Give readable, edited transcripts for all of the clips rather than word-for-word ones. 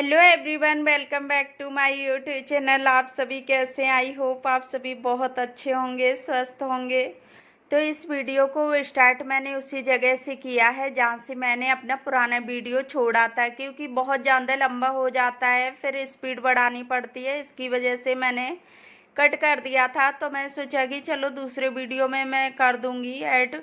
Hello everyone, welcome back to my YouTube channel. आप सभी कैसे हैं? आई होप आप सभी बहुत अच्छे होंगे, स्वस्थ होंगे। तो इस वीडियो को स्टार्ट मैंने उसी जगह से किया है जहाँ से मैंने अपना पुराना वीडियो छोड़ा था, क्योंकि बहुत ज़्यादा लंबा हो जाता है, फिर स्पीड बढ़ानी पड़ती है। इसकी वजह से मैंने कट कर दिया था। तो मैं सोचा कि चलो दूसरे वीडियो में मैं कर दूंगी ऐड।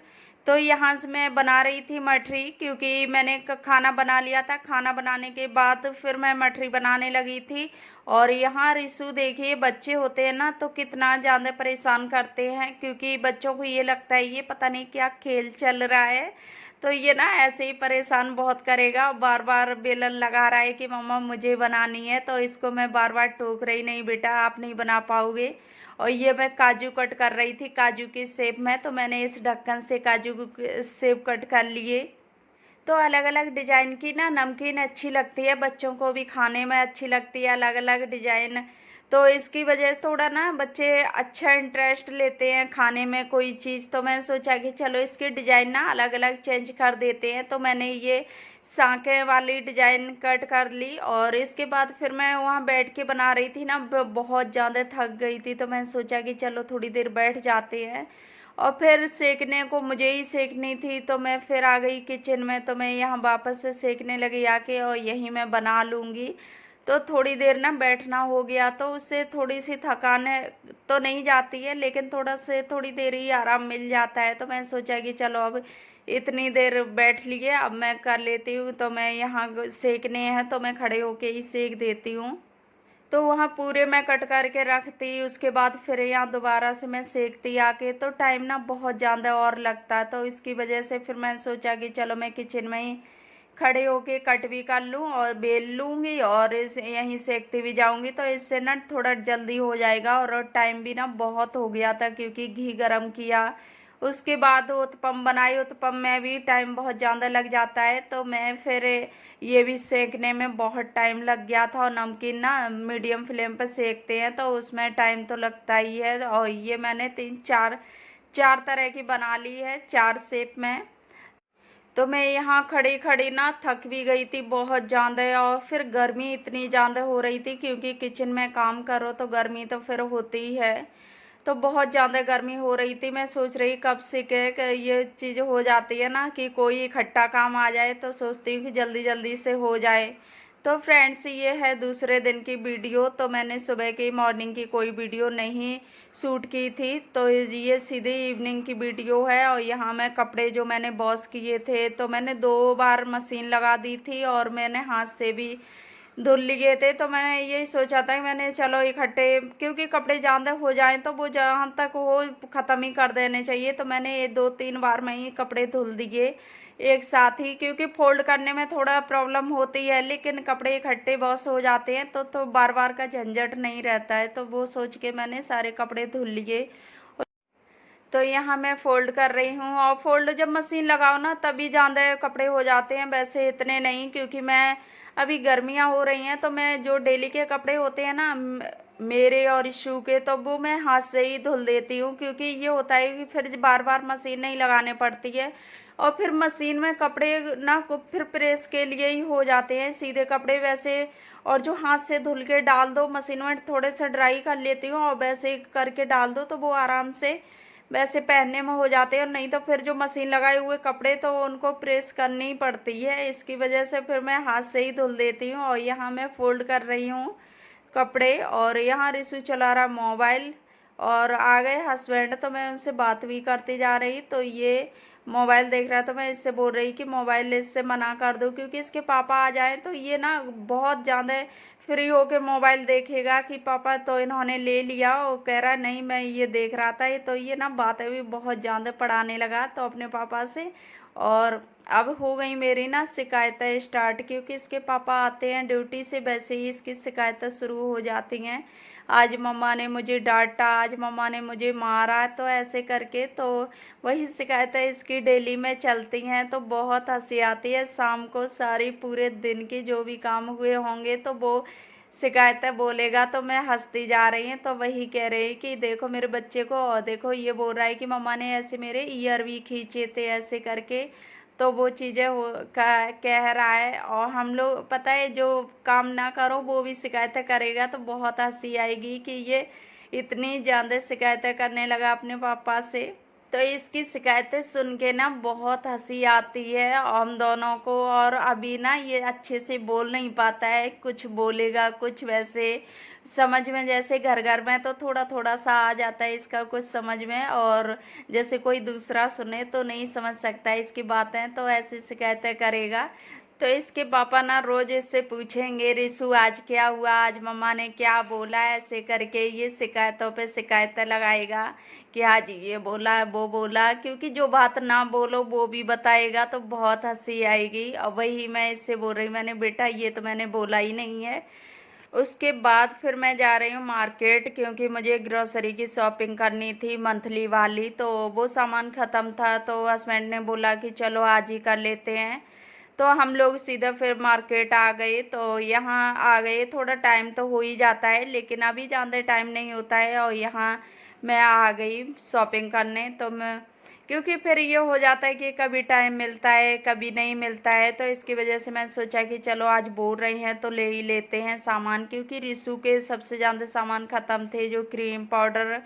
तो यहाँ से मैं बना रही थी मठरी, क्योंकि मैंने खाना बना लिया था। खाना बनाने के बाद फिर मैं मठरी बनाने लगी थी। और यहाँ रिशु देखिए, बच्चे होते हैं ना तो कितना ज़्यादा परेशान करते हैं, क्योंकि बच्चों को ये लगता है ये पता नहीं क्या खेल चल रहा है। तो ये ना ऐसे ही परेशान बहुत करेगा, बार बार बेलन लगा रहा है कि मम्मा मुझे बनानी है। तो इसको मैं बार बार टोक रही, नहीं बेटा आप नहीं बना पाओगे। और ये मैं काजू कट कर रही थी, काजू के शेप में। तो मैंने इस ढक्कन से काजू शेप कट कर लिए। तो अलग अलग डिजाइन की ना नमकीन अच्छी लगती है, बच्चों को भी खाने में अच्छी लगती है अलग अलग डिजाइन। तो इसकी वजह से थोड़ा ना बच्चे अच्छा इंटरेस्ट लेते हैं खाने में कोई चीज़। तो मैंने सोचा कि चलो इसकी डिजाइन ना अलग अलग चेंज कर देते हैं। तो मैंने ये सांके वाली डिजाइन कट कर ली। और इसके बाद फिर मैं वहाँ बैठ के बना रही थी ना, बहुत ज़्यादा थक गई थी। तो मैंने सोचा कि चलो थोड़ी देर बैठ जाते हैं। और फिर सेकने को मुझे ही सेकनी थी, तो मैं फिर आ गई किचन में। तो मैं यहाँ वापस से सेकने लगी आके, और यहीं मैं बना लूँगी। तो थोड़ी देर ना बैठना हो गया, तो उससे थोड़ी सी थकान तो नहीं जाती है, लेकिन थोड़ी देर ही आराम मिल जाता है। तो मैं सोचा कि चलो अब इतनी देर बैठ लिए, अब मैं कर लेती हूँ। तो मैं यहाँ सेकने हैं तो मैं खड़े होके ही सेक देती हूँ। तो वहाँ पूरे मैं कट करके रखती, उसके बाद फिर यहाँ दोबारा से मैं सेकती आके। तो टाइम ना बहुत ज़्यादा और लगता। तो इसकी वजह से फिर मैंने सोचा कि चलो मैं किचन में ही खड़े होके कट भी कर लूँ और बेल लूँगी, और इस यहीं सेकती भी जाऊँगी। तो इससे ना थोड़ा जल्दी हो जाएगा। और टाइम भी ना बहुत हो गया था, क्योंकि घी गरम किया, उसके बाद उत्पम बनाई। उत्पम में भी टाइम बहुत ज़्यादा लग जाता है। तो मैं फिर ये भी सेकने में बहुत टाइम लग गया था। और नमकीन ना मीडियम फ्लेम पर सेकते हैं तो उसमें टाइम तो लगता ही है। और ये मैंने तीन चार चार तरह की बना ली है, चार शेप में। तो मैं यहाँ खड़ी खड़ी ना थक भी गई थी बहुत ज़्यादा। और फिर गर्मी इतनी ज़्यादा हो रही थी, क्योंकि किचन में काम करो तो गर्मी तो फिर होती ही है। तो बहुत ज़्यादा गर्मी हो रही थी। मैं सोच रही कब से कि ये चीज़ हो जाती है ना कि कोई इकट्ठा काम आ जाए, तो सोचती हूँ कि जल्दी जल्दी से हो जाए। तो फ्रेंड्स, ये है दूसरे दिन की वीडियो। तो मैंने सुबह की मॉर्निंग की कोई वीडियो नहीं शूट की थी, तो ये सीधे इवनिंग की वीडियो है। और यहाँ मैं कपड़े जो मैंने वॉश किए थे, तो मैंने 2 बार मशीन लगा दी थी, और मैंने हाथ से भी धुल लिए थे। तो मैंने यही सोचा था कि मैंने चलो इकट्ठे, क्योंकि कपड़े ज़्यादा हो जाएं तो वो जहाँ तक हो ख़त्म ही कर देने चाहिए। तो मैंने ये 2-3 बार में ही कपड़े धुल दिए एक साथ ही, क्योंकि फोल्ड करने में थोड़ा प्रॉब्लम होती है, लेकिन कपड़े इकट्ठे वॉश हो जाते हैं तो बार बार का झंझट नहीं रहता है। तो वो सोच के मैंने सारे कपड़े धुल लिए। तो यहाँ मैं फ़ोल्ड कर रही हूँ। और फ़ोल्ड जब मशीन लगाओ ना तभी ज़्यादा कपड़े हो जाते हैं, वैसे इतने नहीं। क्योंकि मैं अभी गर्मियाँ हो रही हैं, तो मैं जो डेली के कपड़े होते हैं ना मेरे और इशू के, तो वो मैं हाथ से ही धुल देती हूँ। क्योंकि ये होता है कि फिर बार बार मशीन नहीं लगाने पड़ती है। और फिर मशीन में कपड़े ना फिर प्रेस के लिए ही हो जाते हैं सीधे कपड़े वैसे। और जो हाथ से धुल के डाल दो मशीन में, थोड़े से ड्राई कर लेती हूँ और वैसे करके डाल दो, तो वो आराम से वैसे पहनने में हो जाते हैं। और नहीं तो फिर जो मशीन लगाए हुए कपड़े तो उनको प्रेस करनी ही पड़ती है। इसकी वजह से फिर मैं हाथ से ही धुल देती हूँ। और यहाँ मैं फोल्ड कर रही हूँ कपड़े। और यहाँ रिशु चला रहा मोबाइल, और आ गए हस्बैंड, तो मैं उनसे बात भी करती जा रही। तो ये मोबाइल देख रहा, तो मैं इससे बोल रही कि मोबाइल इससे मना कर दो, क्योंकि इसके पापा आ जाएं तो ये ना बहुत ज़्यादा फ्री होके मोबाइल देखेगा कि पापा तो इन्होंने ले लिया। और कह रहा नहीं मैं ये देख रहा था। तो ये ना बातें भी बहुत ज़्यादा पढ़ाने लगा तो अपने पापा से। और अब हो गई मेरी ना शिकायतें स्टार्ट, क्योंकि इसके पापा आते हैं ड्यूटी से, वैसे ही इसकी शिकायतें शुरू हो जाती हैं। आज मम्मा ने मुझे डांटा, आज मम्मा ने मुझे मारा, तो ऐसे करके तो वही शिकायतें इसकी डेली में चलती हैं। तो बहुत हंसी आती है शाम को, सारी पूरे दिन के जो भी काम हुए होंगे तो वो शिकायतें बोलेगा, तो मैं हंसती जा रही हैं। तो वही कह रही कि देखो मेरे बच्चे को, और देखो ये बोल रहा है कि मम्मा ने ऐसे मेरे ईयर भी खींचे थे ऐसे करके। तो वो चीज़ें कह रहा है। और हम लोग पता है जो काम ना करो वो भी शिकायतें करेगा, तो बहुत हंसी आएगी कि ये इतनी ज़्यादा शिकायतें करने लगा अपने पापा से। तो इसकी शिकायतें सुन के ना बहुत हंसी आती है हम दोनों को। और अभी ना ये अच्छे से बोल नहीं पाता है, कुछ बोलेगा कुछ वैसे समझ में, जैसे घर घर में तो थोड़ा थोड़ा सा आ जाता है इसका कुछ समझ में, और जैसे कोई दूसरा सुने तो नहीं समझ सकता है इसकी बातें, तो ऐसी शिकायतें करेगा। तो इसके पापा ना रोज इससे पूछेंगे, रिशु आज क्या हुआ, आज मम्मा ने क्या बोला, ऐसे करके ये शिकायतों पे शिकायतें लगाएगा कि आज ये बोला वो बोला, क्योंकि जो बात ना बोलो वो भी बताएगा, तो बहुत हंसी आएगी। और वही मैं इससे बोल रही, मैंने बेटा ये तो मैंने बोला ही नहीं है। उसके बाद फिर मैं जा रही हूँ मार्केट, क्योंकि मुझे ग्रोसरी की शॉपिंग करनी थी मंथली वाली, तो वो सामान ख़त्म था, तो हस्बैंड ने बोला कि चलो आज ही कर लेते हैं। तो हम लोग सीधा फिर मार्केट आ गए। तो यहाँ आ गए, थोड़ा टाइम तो हो ही जाता है, लेकिन अभी ज़्यादा टाइम नहीं होता है। और यहाँ मैं आ गई शॉपिंग करने, तो मैं क्योंकि फिर ये हो जाता है कि कभी टाइम मिलता है कभी नहीं मिलता है, तो इसकी वजह से मैं सोचा कि चलो आज बोल रही हैं तो ले ही लेते हैं सामान, क्योंकि रिशु के सबसे ज़्यादा सामान ख़त्म थे, जो क्रीम पाउडर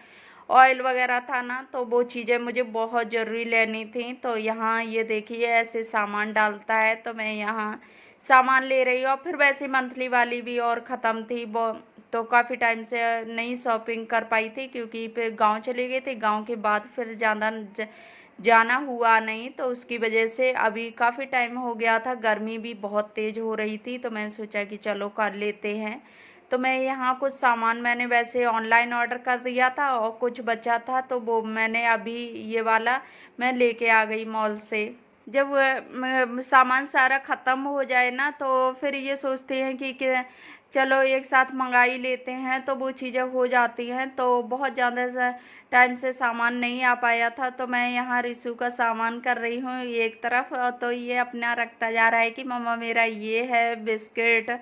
ऑयल वगैरह था ना, तो वो चीज़ें मुझे बहुत ज़रूरी लेनी थी। तो यहाँ ये देखिए ऐसे सामान डालता है, तो मैं यहाँ सामान ले रही हूँ। और फिर वैसे मंथली वाली भी और ख़त्म थी वो, तो काफ़ी टाइम से नहीं शॉपिंग कर पाई थी, क्योंकि फिर गांव चले गए थे, गांव के बाद फिर ज़्यादा जाना हुआ नहीं, तो उसकी वजह से अभी काफ़ी टाइम हो गया था, गर्मी भी बहुत तेज़ हो रही थी, तो मैं सोचा कि चलो कर लेते हैं। तो मैं यहाँ कुछ सामान मैंने वैसे ऑनलाइन ऑर्डर कर दिया था और कुछ बचा था, तो वो मैंने अभी ये वाला मैं लेके आ गई मॉल से। जब सामान सारा ख़त्म हो जाए ना, तो फिर ये सोचते हैं कि चलो एक साथ मंगा ही लेते हैं, तो वो चीज़ें हो जाती हैं। तो बहुत ज़्यादा टाइम से सामान नहीं आ पाया था, तो मैं यहाँ रिशु का सामान कर रही हूँ एक तरफ, और तो ये अपना रखता जा रहा है कि मम्मा मेरा ये है बिस्किट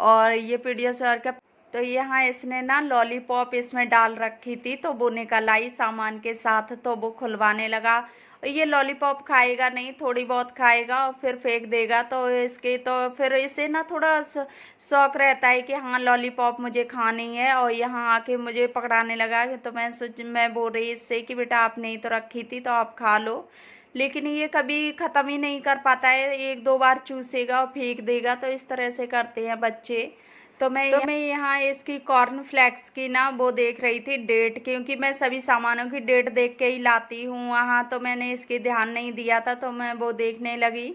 और ये पीडियाश्योर का। तो यहाँ इसने ना लॉलीपॉप इसमें डाल रखी थी, तो वो निकल आई सामान के साथ, तो वो खुलवाने लगा। ये लॉलीपॉप खाएगा नहीं, थोड़ी बहुत खाएगा और फिर फेंक देगा। तो इसके तो फिर इसे ना थोड़ा शौक रहता है कि हाँ लॉलीपॉप मुझे खानी है, और यहाँ आके मुझे पकड़ाने लगा। तो मैं बोल रही इससे कि बेटा आपने ही तो रखी थी तो आप खा लो, लेकिन ये कभी ख़त्म ही नहीं कर पाता है, एक दो बार चूसेगा और फेंक देगा। तो इस तरह से करते हैं बच्चे। तो मैं यहाँ इसकी कॉर्न फ्लेक्स की ना वो देख रही थी डेट, क्योंकि मैं सभी सामानों की डेट देख के ही लाती हूँ वहाँ, तो मैंने इसकी ध्यान नहीं दिया था, तो मैं वो देखने लगी।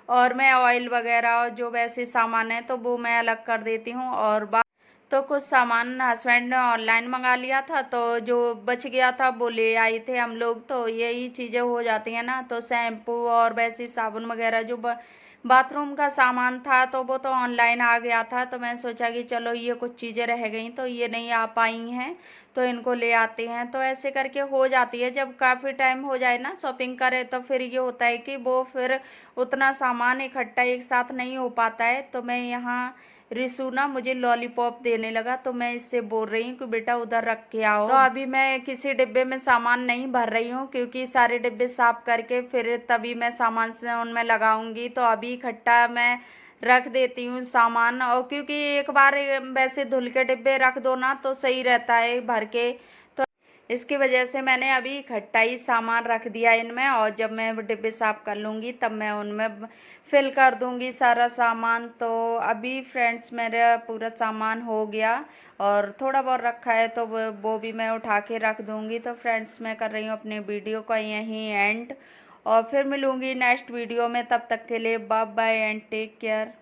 और मैं ऑयल वगैरह और जो वैसे सामान है तो वो मैं अलग कर देती हूँ। और तो कुछ सामान हस्बैंड ने ऑनलाइन मंगा लिया था, तो जो बच गया था वो ले आए थे हम लोग। तो यही चीज़ें हो जाती हैं ना, तो शैम्पू और वैसे साबुन वगैरह जो बाथरूम का सामान था तो वो तो ऑनलाइन आ गया था। तो मैं सोचा कि चलो ये कुछ चीज़ें रह गई तो ये नहीं आ पाई हैं, तो इनको ले आते हैं। तो ऐसे करके हो जाती है, जब काफ़ी टाइम हो जाए ना शॉपिंग करे, तो फिर ये होता है कि वो फिर उतना सामान इकट्ठा एक साथ नहीं हो पाता है। तो मैं यहाँ रिशु ना मुझे लॉलीपॉप देने लगा, तो मैं इससे बोल रही हूँ कि बेटा उधर रख के आओ। तो अभी मैं किसी डिब्बे में सामान नहीं भर रही हूँ, क्योंकि सारे डिब्बे साफ करके फिर तभी मैं सामान से उनमें लगाऊंगी। तो अभी इकट्ठा मैं रख देती हूँ सामान, और क्योंकि एक बार वैसे धुल के डिब्बे रख दो ना तो सही रहता है भर के। तो इसकी वजह से मैंने अभी इकट्ठा ही सामान रख दिया इनमें, और जब मैं डिब्बे साफ कर लूँगी तब मैं उनमें फिल कर दूँगी सारा सामान। तो अभी फ्रेंड्स मेरा पूरा सामान हो गया, और थोड़ा बहुत रखा है तो वो भी मैं उठा के रख दूँगी। तो फ्रेंड्स मैं कर रही हूँ अपने वीडियो का यहीं एंड, और फिर मिलूँगी नेक्स्ट वीडियो में। तब तक के लिए bye bye and take care.